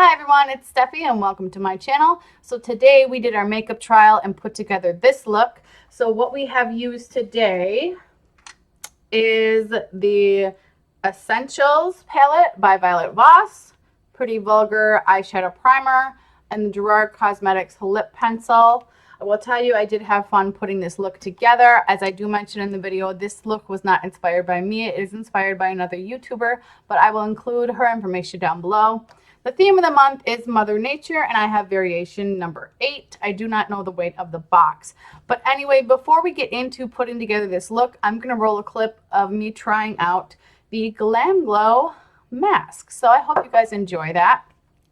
Hi everyone, it's Steffi and welcome to my channel. So today we did our makeup trial and put together this look. So what we have used today is the Essentials palette by Voss, Pretty Vulgar eyeshadow primer, and the Gerard Cosmetics lip pencil. I will tell you I did have fun putting this look together. As I do mention in the video, this look was not inspired by me. It is inspired by another YouTuber, but I will include her information down below. The theme of the month is Mother Nature, and I have variation number 8. I do not know the weight of the box. But anyway, before we get into putting together this look, I'm going to roll a clip of me trying out the Glamglow mask. So I hope you guys enjoy that.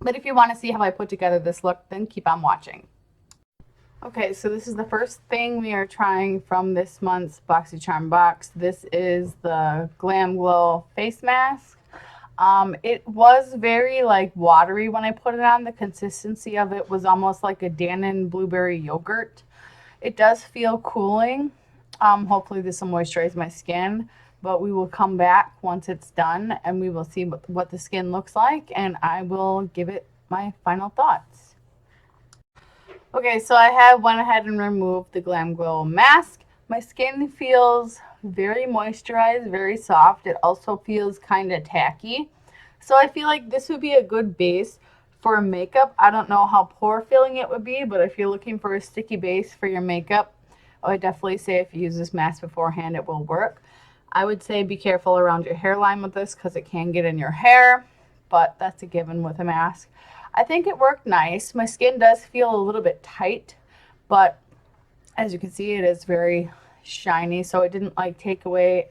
But if you want to see how I put together this look, then keep on watching. Okay, so this is the first thing we are trying from this month's BoxyCharm box. This is the Glamglow face mask. It was very like watery when I put it on. The consistency of it was almost like a Dannon blueberry yogurt. It does feel cooling. Hopefully this will moisturize my skin, but we will come back once it's done and we will see what the skin looks like, and I will give it my final thoughts. Okay, so I have went ahead and removed the Glamglow mask. My skin feels very moisturized, very soft. It also feels kind of tacky. So I feel like this would be a good base for makeup. I don't know how pore filling it would be, but if you're looking for a sticky base for your makeup, I would definitely say if you use this mask beforehand, it will work. I would say be careful around your hairline with this because it can get in your hair, but that's a given with a mask. I think it worked nice. My skin does feel a little bit tight, but as you can see, it is very shiny, so it didn't like take away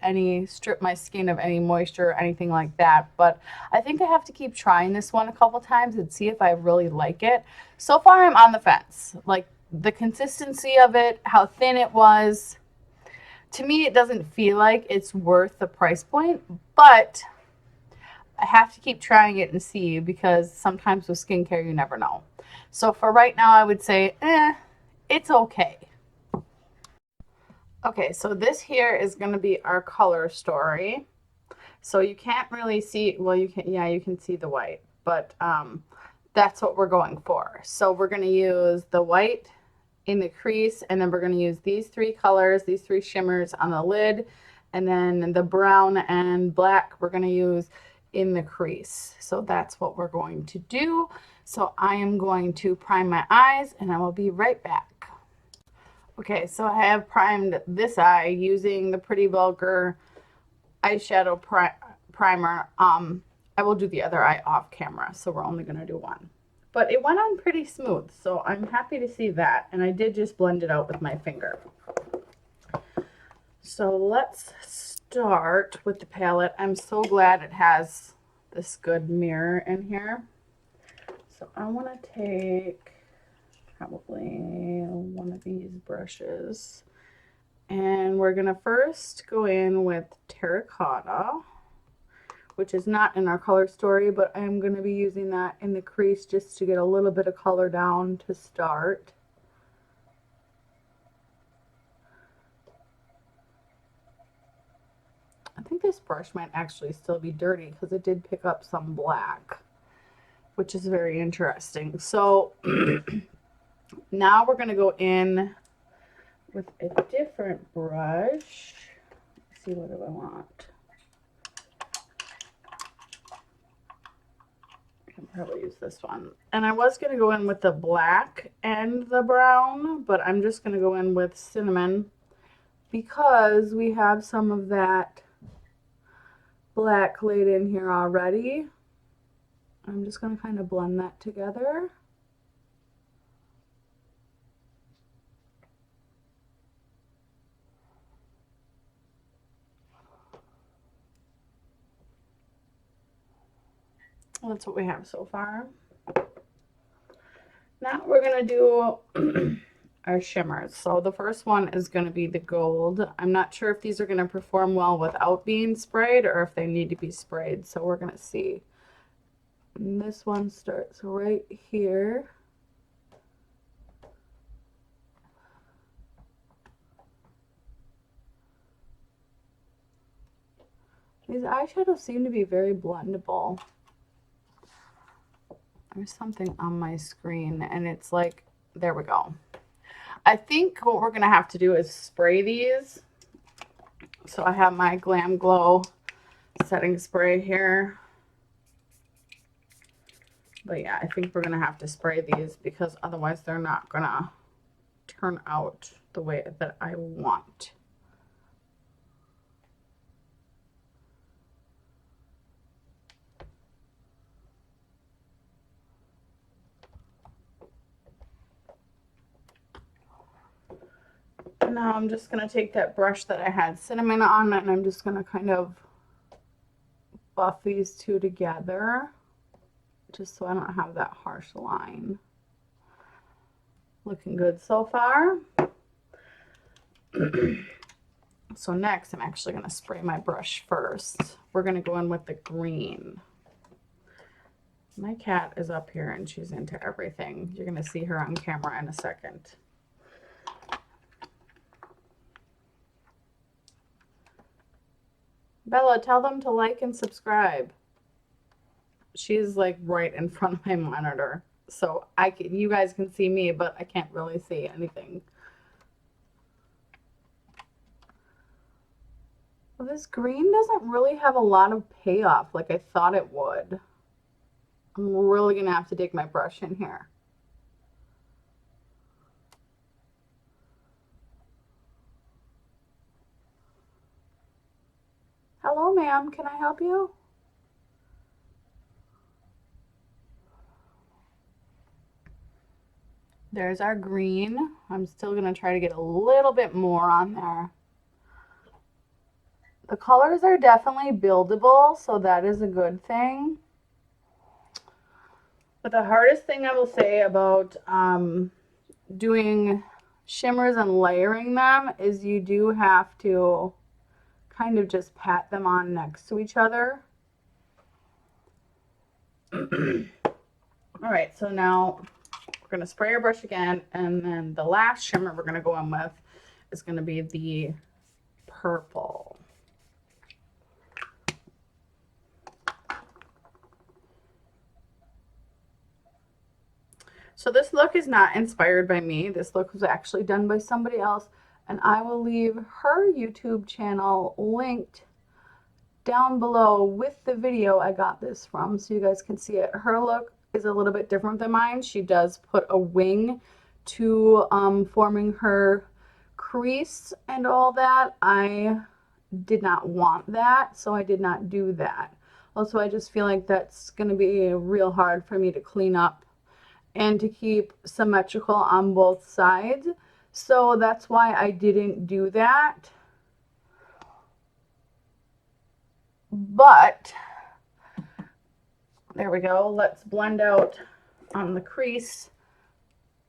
strip my skin of any moisture or anything like that. But I think I have to keep trying this one a couple times and see if I really like it. So far I'm on the fence. Like the consistency of it, how thin it was, to me it doesn't feel like it's worth the price point, but I have to keep trying it and see, because sometimes with skincare you never know. So for right now I would say it's okay. Okay, so this here is going to be our color story. So you can't really see, well, you can, yeah, you can see the white, but that's what we're going for. So we're going to use the white in the crease, and then we're going to use these three colors, these three shimmers on the lid, and then the brown and black we're going to use in the crease. So that's what we're going to do. So I am going to prime my eyes, and I will be right back. Okay, so I have primed this eye using the Pretty Vulgar eyeshadow primer. I will do the other eye off camera, so we're only going to do one. But it went on pretty smooth, so I'm happy to see that. And I did just blend it out with my finger. So let's start with the palette. I'm so glad it has this good mirror in here. So I want to take probably one of these brushes, and we're gonna first go in with Terracotta, which is not in our color story, but I'm gonna be using that in the crease just to get a little bit of color down to start. I think this brush might actually still be dirty because it did pick up some black, which is very interesting. So now we're going to go in with a different brush. Let's see, what do I want? I can probably use this one. And I was going to go in with the black and the brown, but I'm just going to go in with cinnamon because we have some of that black laid in here already. I'm just going to kind of blend that together. That's what we have so far. Now we're going to do our shimmers. So the first one is going to be the gold. I'm not sure if these are going to perform well without being sprayed or if they need to be sprayed. So we're going to see. And this one starts right here. These eyeshadows seem to be very blendable. There's something on my screen and it's like, there we go. I think what we're going to have to do is spray these. So I have my Glamglow setting spray here. But yeah, I think we're going to have to spray these because otherwise they're not going to turn out the way that I want. Now I'm just going to take that brush that I had cinnamon on and I'm just going to kind of buff these two together just so I don't have that harsh line. Looking good so far. So next I'm actually going to spray my brush first. We're going to go in with the green. My cat is up here and she's into everything. You're going to see her on camera in a second. Bella, tell them to like and subscribe. She's like right in front of my monitor. So you guys can see me, but I can't really see anything. Well, this green doesn't really have a lot of payoff like I thought it would. I'm really going to have to dig my brush in here. Hello, ma'am. Can I help you? There's our green. I'm still going to try to get a little bit more on there. The colors are definitely buildable, so that is a good thing. But the hardest thing I will say about doing shimmers and layering them is you do have to kind of just pat them on next to each other. All right, so now we're going to spray our brush again, and then the last shimmer we're going to go in with is going to be the purple. So this look is not inspired by me. This look was actually done by somebody else, and I will leave her YouTube channel linked down below with the video I got this from so you guys can see it. Her look is a little bit different than mine. She does put a wing to forming her crease and all that. I did not want that, so I did not do that. Also, I just feel like that's going to be real hard for me to clean up and to keep symmetrical on both sides. So that's why I didn't do that. But there we go. Let's blend out on the crease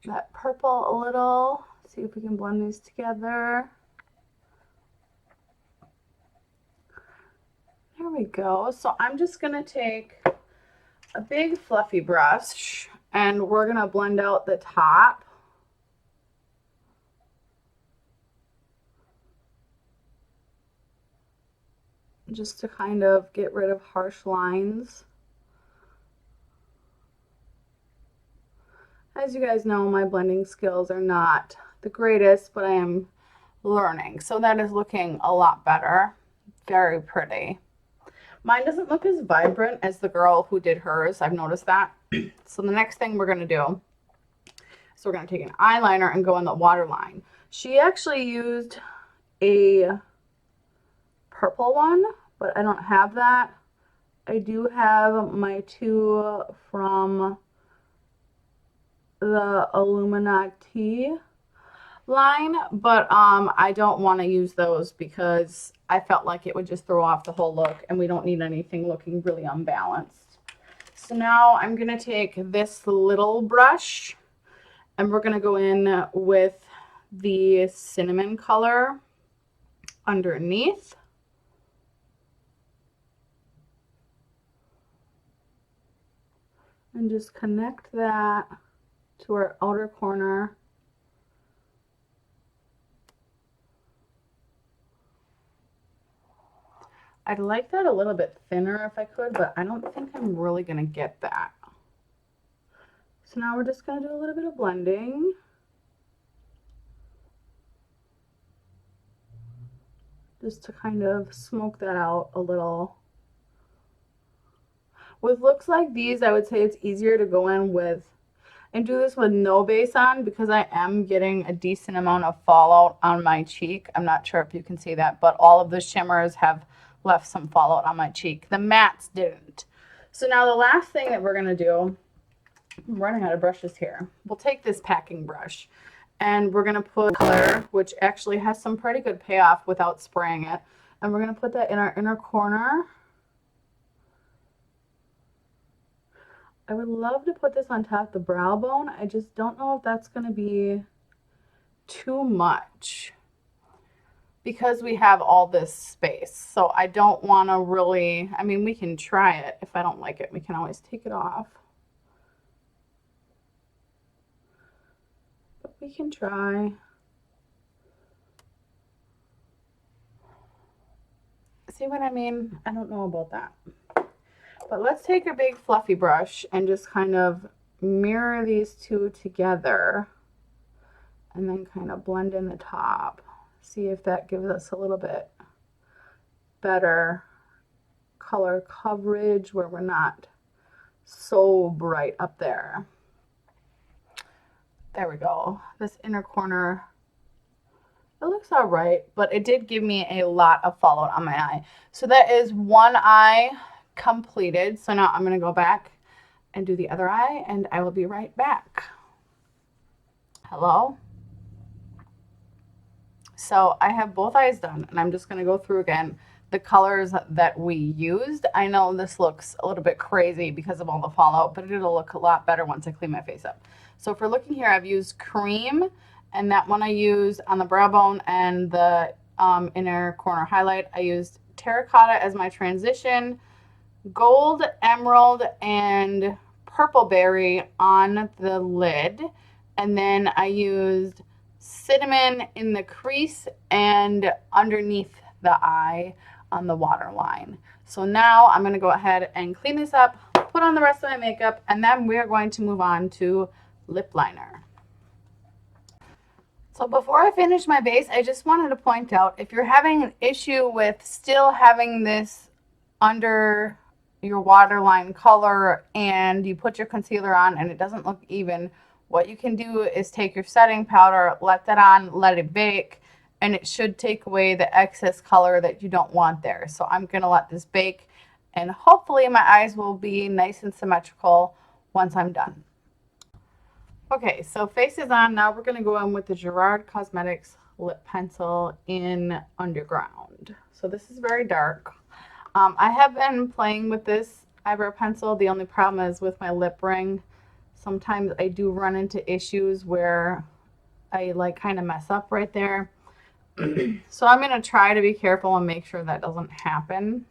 that purple a little. See if we can blend these together. There we go. So I'm just going to take a big fluffy brush and we're going to blend out the top. Just to kind of get rid of harsh lines. As you guys know, my blending skills are not the greatest, but I am learning. So that is looking a lot better. Very pretty. Mine doesn't look as vibrant as the girl who did hers. I've noticed that. So the next thing we're going to do is we're going to take an eyeliner and go in the waterline. She actually used a purple one, but I don't have that. I do have my two from the Illuminati line, but I don't want to use those because I felt like it would just throw off the whole look and we don't need anything looking really unbalanced. So now I'm going to take this little brush and we're going to go in with the cinnamon color underneath. And just connect that to our outer corner. I'd like that a little bit thinner if I could, but I don't think I'm really going to get that. So now we're just going to do a little bit of blending. Just to kind of smoke that out a little. With looks like these, I would say it's easier to go in with and do this with no base on because I am getting a decent amount of fallout on my cheek. I'm not sure if you can see that, but all of the shimmers have left some fallout on my cheek. The mattes didn't. So now the last thing that we're going to do, I'm running out of brushes here. We'll take this packing brush and we're going to put color, which actually has some pretty good payoff without spraying it. And we're going to put that in our inner corner. I would love to put this on top of the brow bone. I just don't know if that's going to be too much because we have all this space. So I don't want to really, I mean, we can try it. If I don't like it, we can always take it off. But we can try. See what I mean? I don't know about that. But let's take a big fluffy brush and just kind of mirror these two together and then kind of blend in the top. See if that gives us a little bit better color coverage where we're not so bright up there. There we go. This inner corner, it looks all right, but it did give me a lot of fallout on my eye. So that is one eye completed. So now I'm going to go back and do the other eye and I will be right back. Hello. So I have both eyes done and I'm just going to go through again the colors that we used. I know this looks a little bit crazy because of all the fallout, but it'll look a lot better once I clean my face up. So if we're looking here, I've used cream, and that one I used on the brow bone and the inner corner highlight. I used terracotta as my transition, gold, emerald, and purple berry on the lid, and then I used cinnamon in the crease and underneath the eye on the waterline. So now I'm going to go ahead and clean this up, put on the rest of my makeup, and then we're going to move on to lip liner. So before I finish my base, I just wanted to point out, if you're having an issue with still having this under your waterline color and you put your concealer on and it doesn't look even, what you can do is take your setting powder, let that on, let it bake, and it should take away the excess color that you don't want there. So I'm going to let this bake, and hopefully my eyes will be nice and symmetrical once I'm done. Okay, so face is on. Now we're going to go in with the Gerard Cosmetics lip pencil in Underground. So this is very dark. I have been playing with this eyebrow pencil. The only problem is with my lip ring. Sometimes I do run into issues where I like kind of mess up right there. So I'm going to try to be careful and make sure that doesn't happen.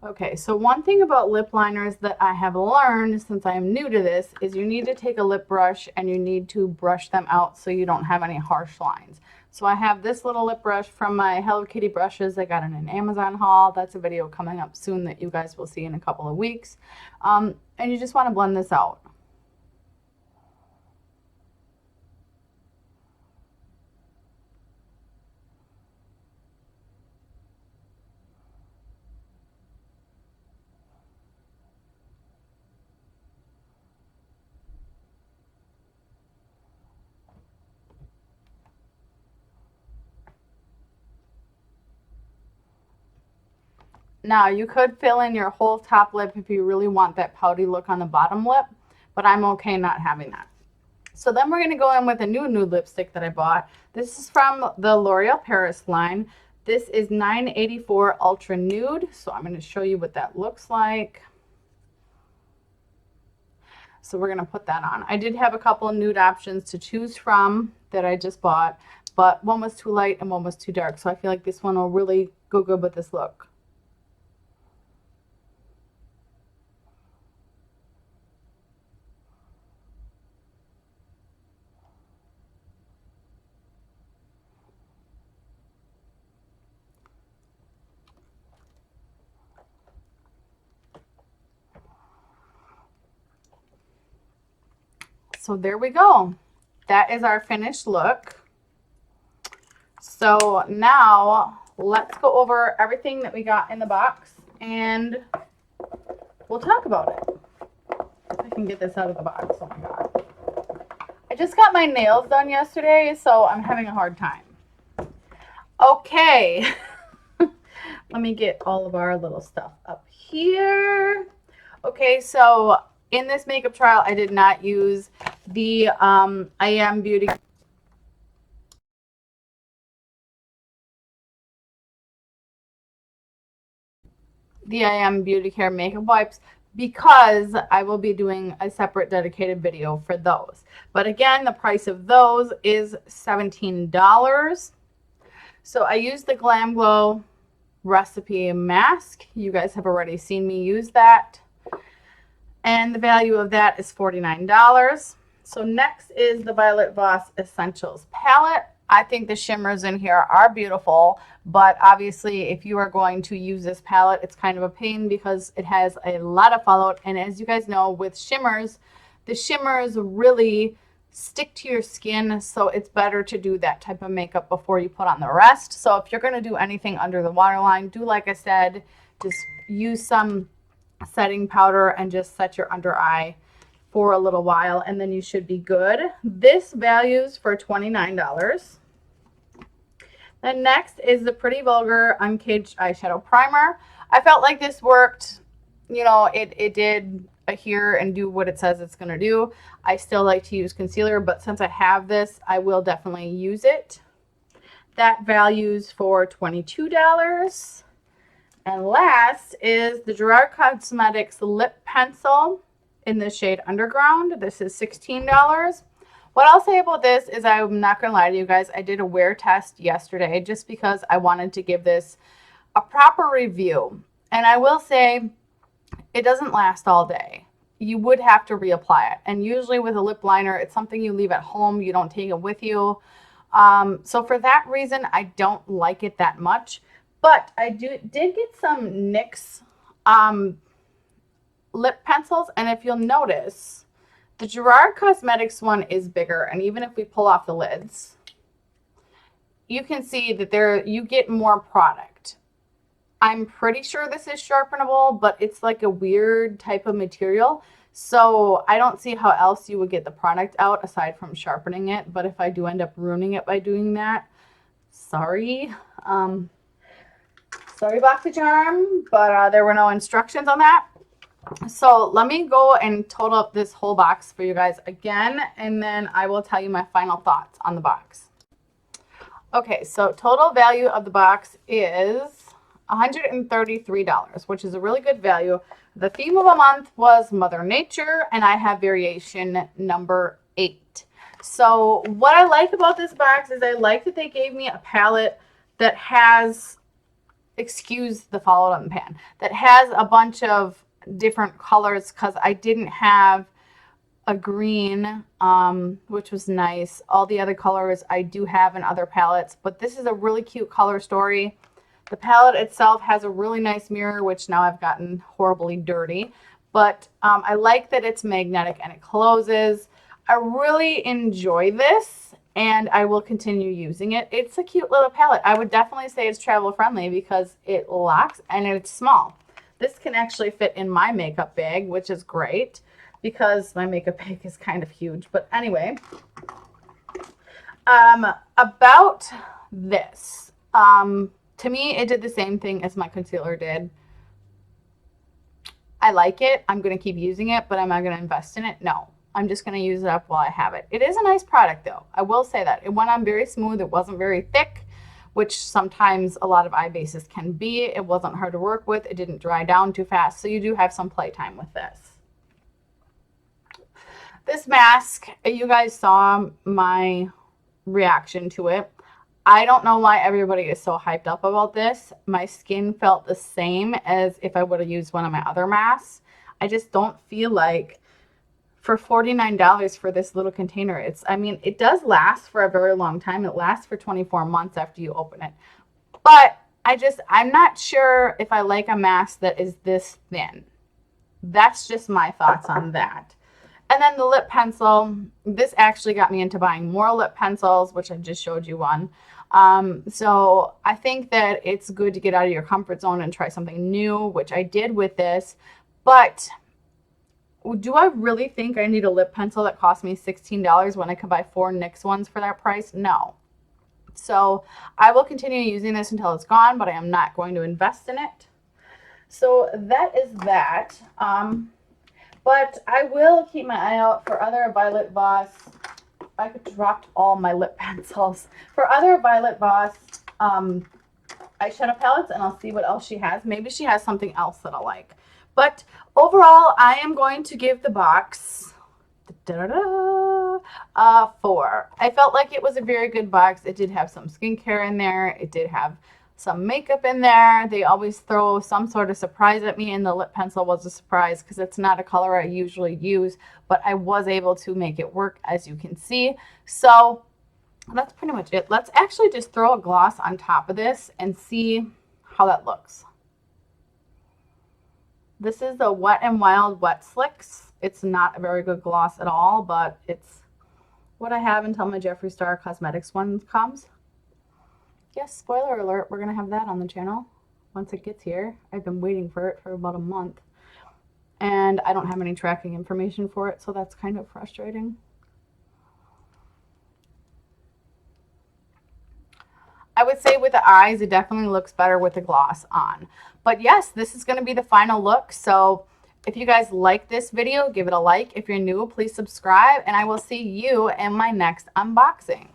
Okay, so one thing about lip liners that I have learned since I am new to this is you need to take a lip brush and you need to brush them out so you don't have any harsh lines. So I have this little lip brush from my Hello Kitty brushes. I got in an Amazon haul. That's a video coming up soon that you guys will see in a couple of weeks. And you just want to blend this out. Now, you could fill in your whole top lip if you really want that pouty look on the bottom lip, but I'm okay not having that. So then we're going to go in with a new nude lipstick that I bought. This is from the L'Oreal Paris line. This is 984 Ultra Nude. So I'm going to show you what that looks like. So we're going to put that on. I did have a couple of nude options to choose from that I just bought, but one was too light and one was too dark. So I feel like this one will really go good with this look. So there we go. That is our finished look. So now let's go over everything that we got in the box and we'll talk about it. If I can get this out of the box. Oh my God. I just got my nails done yesterday, so I'm having a hard time. Okay. Let me get all of our little stuff up here. Okay, so in this makeup trial, I did not use the Ayam Beautycare makeup wipes because I will be doing a separate dedicated video for those. But again, the price of those is $17. So I used the Glamglow recipe mask. You guys have already seen me use that. And the value of that is $49. So next is the Violet Voss Essentials palette. I think the shimmers in here are beautiful, but obviously if you are going to use this palette, it's kind of a pain because it has a lot of fallout. And as you guys know, with shimmers, the shimmers really stick to your skin, so it's better to do that type of makeup before you put on the rest. So if you're going to do anything under the waterline, do like I said, just use some setting powder and just set your under eye for a little while and then you should be good. This values for $29. Then next is the Pretty Vulgar Uncaged Eyeshadow Primer. I felt like this worked, you know, it did adhere and do what it says it's going to do. I still like to use concealer, but since I have this, I will definitely use it. That values for $22. And last is the Gerard Cosmetics Lip Pencil in the shade Underground. This is $16. What I'll say about this is I'm not going to lie to you guys. I did a wear test yesterday just because I wanted to give this a proper review. And I will say it doesn't last all day. You would have to reapply it. And usually with a lip liner, it's something you leave at home. You don't take it with you. So for that reason, I don't like it that much. But I did get some NYX lip pencils. And if you'll notice, the Gerard Cosmetics one is bigger. And even if we pull off the lids, you can see that you get more product. I'm pretty sure this is sharpenable, but it's like a weird type of material. So I don't see how else you would get the product out aside from sharpening it. But if I do end up ruining it by doing that, sorry. Sorry, BoxyCharm, but there were no instructions on that. So let me go and total up this whole box for you guys again, and then I will tell you my final thoughts on the box. Okay, so total value of the box is $133, which is a really good value. The theme of the month was Mother Nature, and I have variation number 8. So what I like about this box is I like that they gave me a palette that has, excuse the fallout on the pan, that has a bunch of different colors because I didn't have a green, which was nice. All the other colors I do have in other palettes, but this is a really cute color story. The palette itself has a really nice mirror, which now I've gotten horribly dirty, but I like that it's magnetic and it closes. I really enjoy this and I will continue using it. It's a cute little palette. I would definitely say it's travel friendly because it locks and it's small. This can actually fit in my makeup bag, which is great because my makeup bag is kind of huge. But anyway, about this, to me, it did the same thing as my concealer did. I like it. I'm going to keep using it, but am I going to invest in it? No. I'm just going to use it up while I have it. It is a nice product though. I will say that. It went on very smooth. It wasn't very thick, which sometimes a lot of eye bases can be. It wasn't hard to work with. It didn't dry down too fast. So you do have some playtime with this. This mask, you guys saw my reaction to it. I don't know why everybody is so hyped up about this. My skin felt the same as if I would have used one of my other masks. I just don't feel like for $49 for this little container, I mean, it does last for a very long time. It lasts for 24 months after you open it. But I'm not sure if I like a mask that is this thin. That's just my thoughts on that. And then the lip pencil, this actually got me into buying more lip pencils, which I just showed you one. So I think that it's good to get out of your comfort zone and try something new, which I did with this. But do I really think I need a lip pencil that cost me $16 when I could buy 4 NYX ones for that price? No. So I will continue using this until it's gone, but I am not going to invest in it. So that is that. But I will keep my eye out for other Violet Voss. I could dropped all my lip pencils. For other Violet Voss eyeshadow palettes, and I'll see what else she has. Maybe she has something else that I like. But overall, I am going to give the box 4. I felt like it was a very good box. It did have some skincare in there. It did have some makeup in there. They always throw some sort of surprise at me, and the lip pencil was a surprise because it's not a color I usually use, but I was able to make it work, as you can see. So that's pretty much it. Let's actually just throw a gloss on top of this and see how that looks. This is the Wet n Wild Wet Slicks. It's not a very good gloss at all, but it's what I have until my Jeffree Star Cosmetics one comes. Yes, spoiler alert, we're going to have that on the channel once it gets here. I've been waiting for it for about a month. And I don't have any tracking information for it, so that's kind of frustrating. I would say with the eyes, it definitely looks better with the gloss on. But yes, this is going to be the final look. So if you guys like this video, give it a like. If you're new, please subscribe. And I will see you in my next unboxing.